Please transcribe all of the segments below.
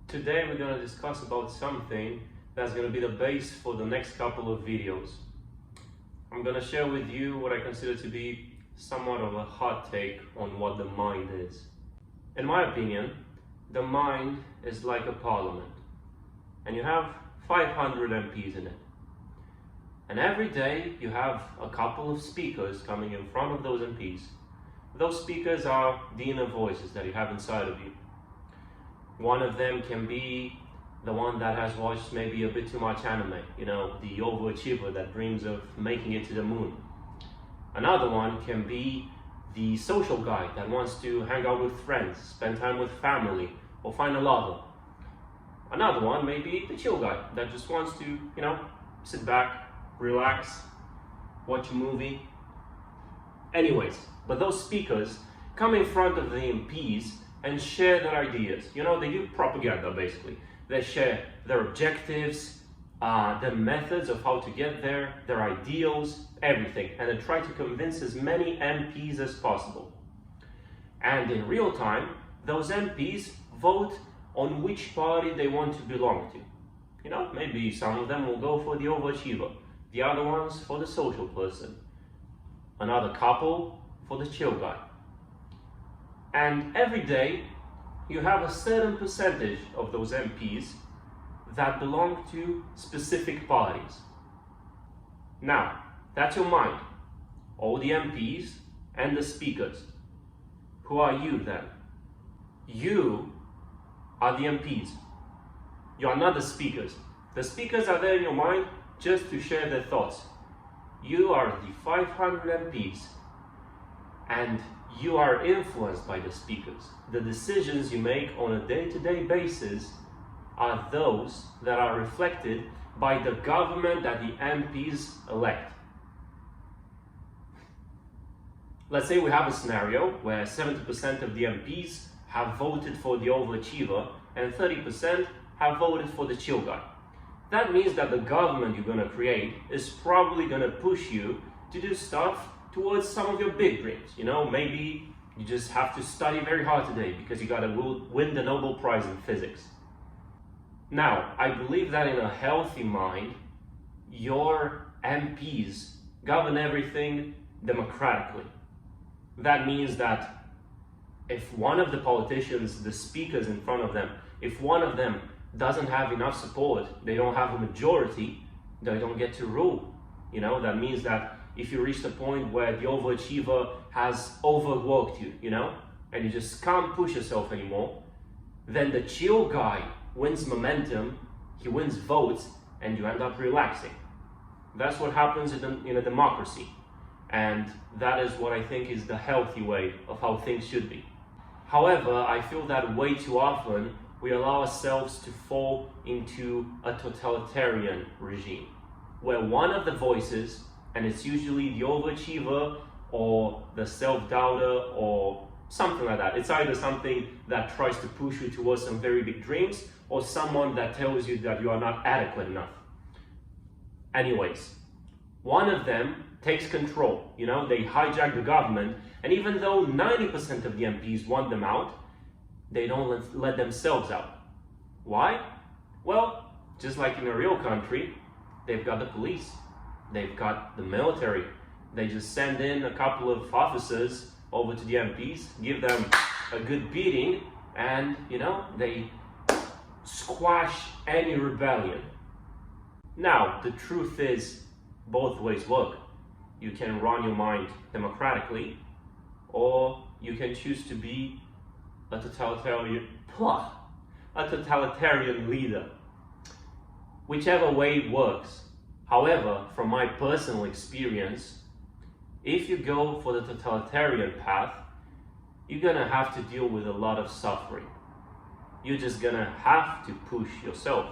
Today we're going to discuss about something that's going to be the base for the next couple of videos. I'm going to share with you what I consider to be somewhat of a hot take on what the mind is. In my opinion, the mind is like a parliament, and you have 500 MPs in it. And every day you have a couple of speakers coming in front of those MPs. Those speakers are the inner voices that you have inside of you. One of them can be the one that has watched maybe a bit too much anime, the overachiever that dreams of making it to the moon. Another one can be the social guy that wants to hang out with friends, spend time with family, or find a lover. Another one may be the chill guy that just wants to, sit back, relax, watch a movie. Anyways, but those speakers come in front of the MPs and share their ideas. They do propaganda basically. They share their objectives, their methods of how to get there, their ideals, everything. And they try to convince as many MPs as possible. And in real time, those MPs vote on which party they want to belong to. Maybe some of them will go for the overachiever, the other ones for the social person, another couple for the chill guy. And every day you have a certain percentage of those MPs that belong to specific parties. Now, that's your mind, all the MPs and the speakers. Who are you then? You are the MPs. You are not the speakers. The speakers are there in your mind just to share their thoughts. You are the 500 MPs, and you are influenced by the speakers. The decisions you make on a day-to-day basis are those that are reflected by the government that the MPs elect. Let's say we have a scenario where 70% of the MPs have voted for the overachiever and 30% have voted for the chill guy. That means that the government you're going to create is probably going to push you to do stuff towards some of your big dreams. Maybe you just have to study very hard today because you got to win the Nobel Prize in physics. Now, I believe that in a healthy mind, your MPs govern everything democratically. That means that if one of the politicians, the speakers in front of them, if one of them doesn't have enough support, they don't have a majority, they don't get to rule. That means that if you reach the point where the overachiever has overworked you, and you just can't push yourself anymore, then the chill guy wins momentum, he wins votes, and you end up relaxing. That's what happens in a democracy. And that is what I think is the healthy way of how things should be. However, I feel that way too often we allow ourselves to fall into a totalitarian regime, where one of the voices, and it's usually the overachiever or the self-doubter or something like that. It's either something that tries to push you towards some very big dreams or someone that tells you that you are not adequate enough. Anyways, one of them takes control. They hijack the government, and even though 90% of the MPs want them out, they don't let themselves out. Why? Well, just like in a real country, they've got the police. They've got the military. They just send in a couple of officers over to the MPs, give them a good beating, and they squash any rebellion. Now, the truth is, both ways work. You can run your mind democratically, or you can choose to be a totalitarian leader. Whichever way works. However, from my personal experience, if you go for the totalitarian path, you're gonna have to deal with a lot of suffering. You're just gonna have to push yourself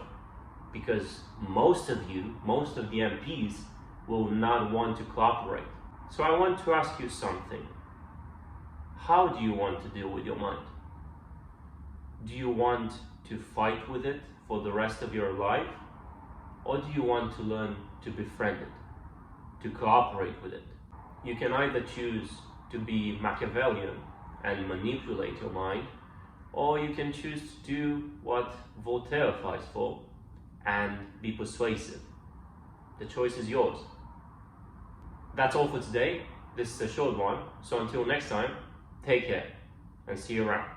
because most of the MPs will not want to cooperate. So I want to ask you something. How do you want to deal with your mind? Do you want to fight with it for the rest of your life? Or do you want to learn to befriend it, to cooperate with it? You can either choose to be Machiavellian and manipulate your mind, or you can choose to do what Voltaire fights for and be persuasive. The choice is yours. That's all for today. This is a short one, so until next time, take care and see you around.